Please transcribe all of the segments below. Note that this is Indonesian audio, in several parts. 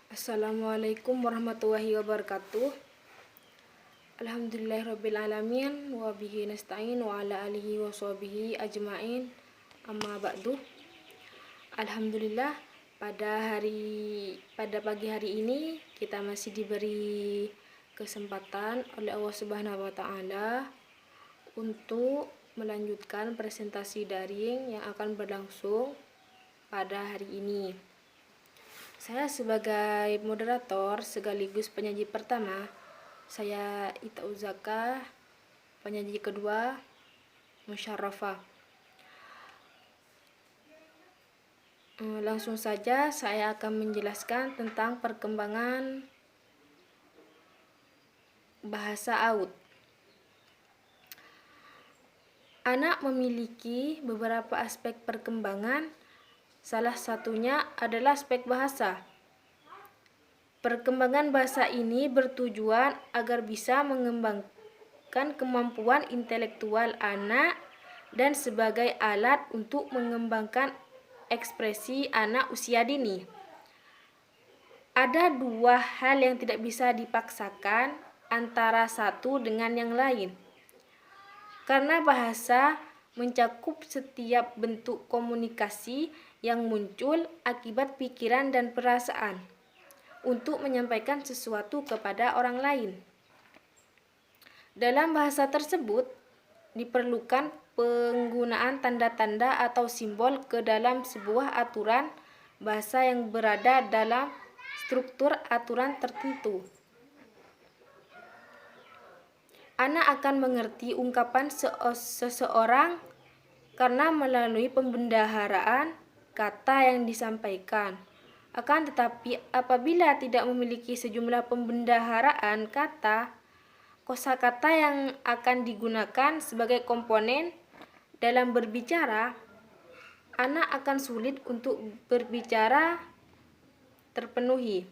Assalamualaikum warahmatullahi wabarakatuh. Alhamdulillahirrabbilalamin. Wa bihi nasta'in wa ala alihi wa sahbihi ajma'in. Amma ba'du. Alhamdulillah, pada pagi hari ini kita masih diberi kesempatan oleh Allah Subhanahu wa taala untuk melanjutkan presentasi daring yang akan berlangsung pada hari ini. Saya sebagai moderator sekaligus penyaji pertama, saya Ita Uzaka, penyaji kedua Musyarrafah. Langsung saja saya akan menjelaskan tentang perkembangan bahasa AUD. Anak memiliki beberapa aspek perkembangan. Salah satunya adalah aspek bahasa. Perkembangan bahasa ini bertujuan agar bisa mengembangkan kemampuan intelektual anak dan sebagai alat untuk mengembangkan ekspresi anak usia dini. Ada dua hal yang tidak bisa dipaksakan antara satu dengan yang lain. Karena bahasa mencakup setiap bentuk komunikasi yang muncul akibat pikiran dan perasaan untuk menyampaikan sesuatu kepada orang lain. Dalam bahasa tersebut diperlukan penggunaan tanda-tanda atau simbol ke dalam sebuah aturan bahasa yang berada dalam struktur aturan tertentu. Anak akan mengerti ungkapan seseorang karena melalui pembendaharaan kata yang disampaikan. Akan tetapi apabila tidak memiliki sejumlah pembendaharaan kata, kosakata yang akan digunakan sebagai komponen dalam berbicara, anak akan sulit untuk berbicara terpenuhi.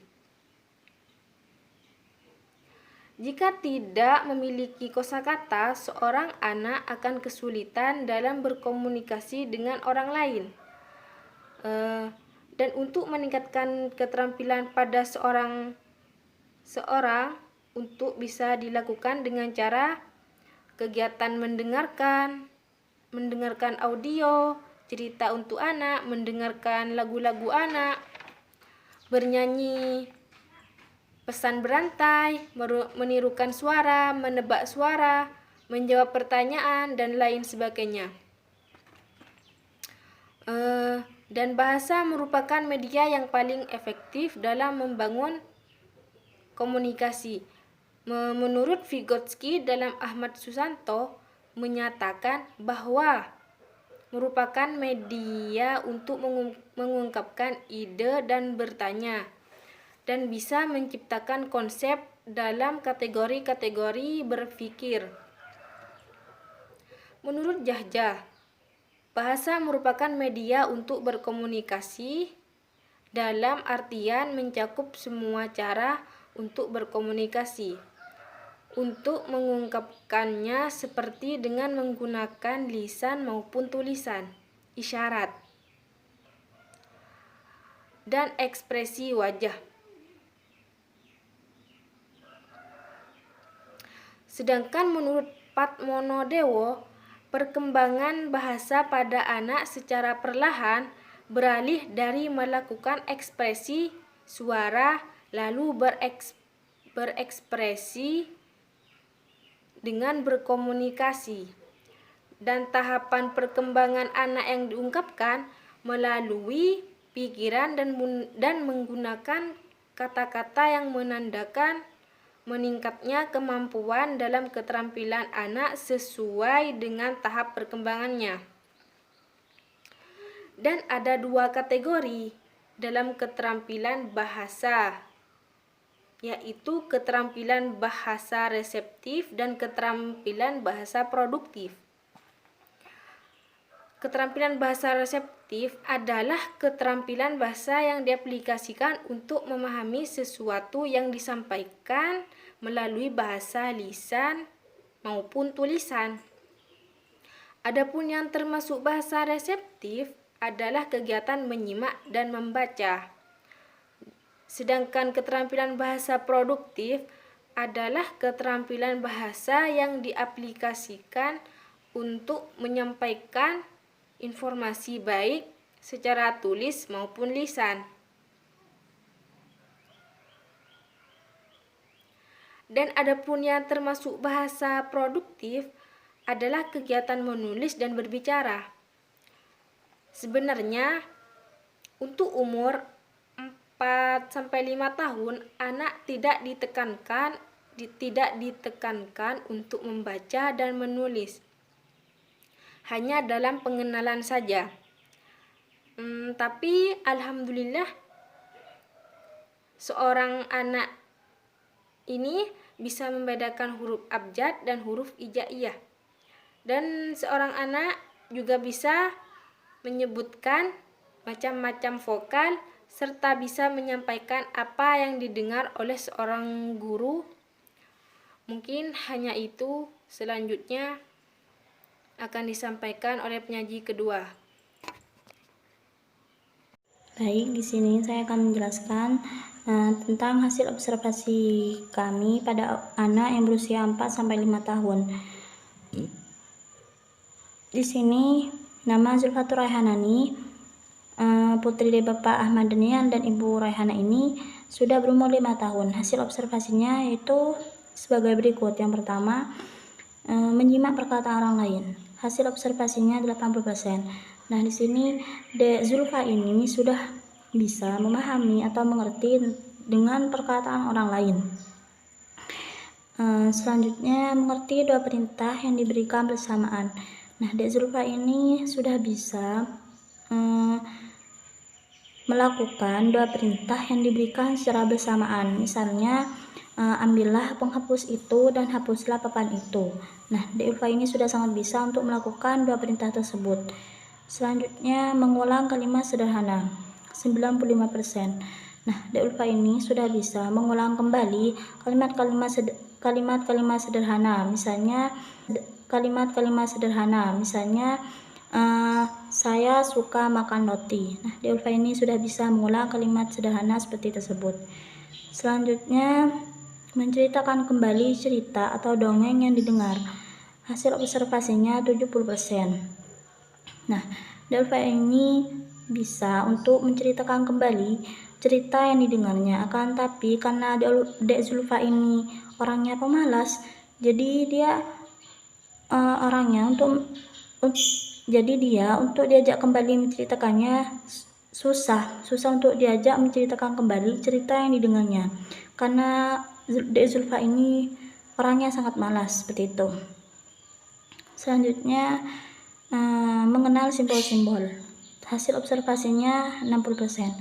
Jika tidak memiliki kosakata, seorang anak akan kesulitan dalam berkomunikasi dengan orang lain. Dan untuk meningkatkan keterampilan pada seorang untuk bisa dilakukan dengan cara kegiatan mendengarkan audio, cerita untuk anak, mendengarkan lagu-lagu anak, bernyanyi, pesan berantai, menirukan suara, menebak suara, menjawab pertanyaan, dan lain sebagainya. Dan bahasa merupakan media yang paling efektif dalam membangun komunikasi. Menurut Vygotsky dalam Ahmad Susanto menyatakan bahwa merupakan media untuk mengungkapkan ide dan bertanya, dan bisa menciptakan konsep dalam kategori-kategori berpikir. Menurut Jahjah, bahasa merupakan media untuk berkomunikasi dalam artian mencakup semua cara untuk berkomunikasi. Untuk mengungkapkannya seperti dengan menggunakan lisan maupun tulisan, isyarat, dan ekspresi wajah. Sedangkan menurut Padmonodewo, perkembangan bahasa pada anak secara perlahan beralih dari melakukan ekspresi suara lalu berekspresi dengan berkomunikasi. Dan tahapan perkembangan anak yang diungkapkan melalui pikiran dan menggunakan kata-kata yang menandakan meningkatnya kemampuan dalam keterampilan anak sesuai dengan tahap perkembangannya. Dan ada dua kategori dalam keterampilan bahasa, yaitu keterampilan bahasa reseptif dan keterampilan bahasa produktif. Keterampilan bahasa reseptif adalah keterampilan bahasa yang diaplikasikan untuk memahami sesuatu yang disampaikan melalui bahasa lisan maupun tulisan. Adapun yang termasuk bahasa reseptif adalah kegiatan menyimak dan membaca. Sedangkan keterampilan bahasa produktif adalah keterampilan bahasa yang diaplikasikan untuk menyampaikan informasi baik secara tulis maupun lisan. Dan adapun yang termasuk bahasa produktif adalah kegiatan menulis dan berbicara. Sebenarnya untuk umur 4-5 tahun anak tidak ditekankan untuk membaca dan menulis. Hanya dalam pengenalan saja. Tapi alhamdulillah seorang anak ini bisa membedakan huruf abjad dan huruf hijaiyah. Dan seorang anak juga bisa menyebutkan macam-macam vokal serta bisa menyampaikan apa yang didengar oleh seorang guru. Mungkin hanya itu, selanjutnya akan disampaikan oleh penyaji kedua. Baik, di sini saya akan menjelaskan tentang hasil observasi kami pada anak yang berusia 4-5 tahun. Di sini nama Zulfatur Raihanani, putri dari Bapak Ahmad Danian dan Ibu Raihana ini sudah berumur 5 tahun. Hasil observasinya yaitu sebagai berikut. Yang pertama, menyimak perkataan orang lain. Hasil observasinya 80%. Nah, di sini Dek Zulfa ini sudah bisa memahami atau mengerti dengan perkataan orang lain. Selanjutnya, mengerti doa perintah yang diberikan bersamaan. Nah, Dek Zulfa ini sudah bisa melakukan doa perintah yang diberikan secara bersamaan. Misalnya, ambillah penghapus itu dan hapuslah papan itu. Nah, Dek Zulfa ini sudah sangat bisa untuk melakukan doa perintah tersebut. Selanjutnya, mengulang kalimat sederhana, 95%. Nah, Dek Zulfa ini sudah bisa mengulang kembali kalimat-kalimat sederhana. Misalnya, kalimat-kalimat sederhana. Misalnya, saya suka makan roti. Nah, Dek Zulfa ini sudah bisa mengulang kalimat sederhana seperti tersebut. Selanjutnya, menceritakan kembali cerita atau dongeng yang didengar. Hasil observasinya 70%. Nah, Dek Zulfa ini bisa untuk menceritakan kembali cerita yang didengarnya. Akan tapi karena Dek Zulfa ini orangnya pemalas, jadi dia untuk diajak kembali menceritakannya susah untuk diajak menceritakan kembali cerita yang didengarnya, karena Dek Zulfa ini orangnya sangat malas seperti itu. Selanjutnya, mengenal simbol-simbol. Hasil observasinya 60%.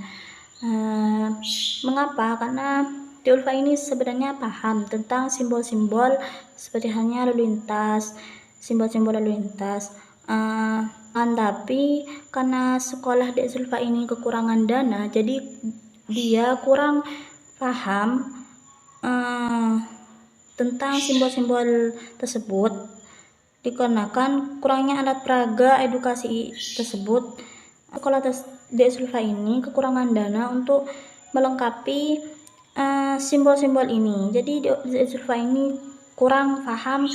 Mengapa? Karena Dek Zulfa ini sebenarnya paham tentang simbol-simbol seperti halnya lalu lintas, simbol-simbol lalu lintas. Tapi karena sekolah Dek Zulfa ini kekurangan dana, jadi dia kurang paham tentang simbol-simbol tersebut. Dikarenakan kurangnya alat peraga edukasi tersebut, sekolah Dek Zulfa ini kekurangan dana untuk melengkapi simbol-simbol ini. Jadi Dek Zulfa ini kurang paham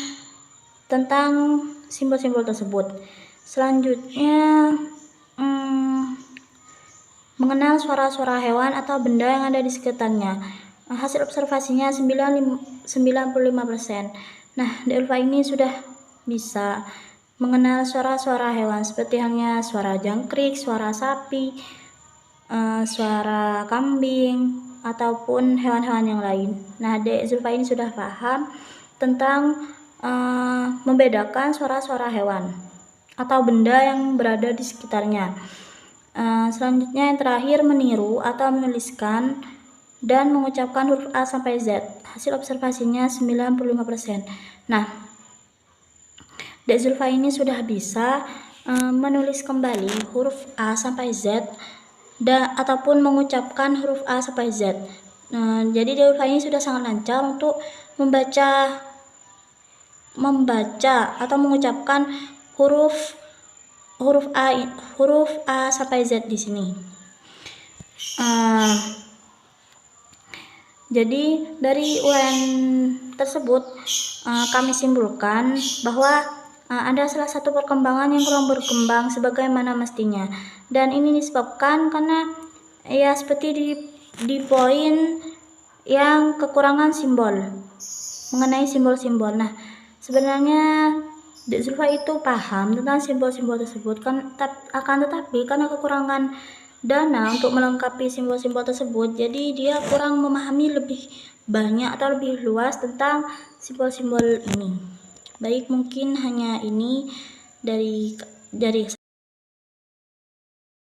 tentang simbol-simbol tersebut. Selanjutnya, mengenal suara-suara hewan atau benda yang ada di sekitarnya. Hasil observasinya 95%. Nah, Dek Zulfa ini sudah bisa mengenal suara-suara hewan seperti halnya suara jangkrik, suara sapi, suara kambing, ataupun hewan-hewan yang lain. Nah, Dek Zulfa ini sudah paham tentang membedakan suara-suara hewan atau benda yang berada di sekitarnya. Selanjutnya, yang terakhir, meniru atau menuliskan dan mengucapkan huruf A sampai Z. Hasil observasinya 95%. Nah, Dek Zulfa ini sudah bisa menulis kembali huruf A sampai Z ataupun mengucapkan huruf A sampai Z. Jadi Dek Zulfa ini sudah sangat lancar untuk membaca atau mengucapkan huruf A sampai Z di sini. Jadi dari uraian tersebut kami simpulkan bahwa ada salah satu perkembangan yang kurang berkembang sebagaimana mestinya, dan ini disebabkan karena ya seperti di poin yang kekurangan simbol mengenai simbol-simbol. Nah, sebenarnya Dek Zulfa itu paham tentang simbol-simbol tersebut kan, akan tetapi karena kekurangan dana untuk melengkapi simbol-simbol tersebut, jadi dia kurang memahami lebih banyak atau lebih luas tentang simbol-simbol ini. Baik, mungkin hanya ini dari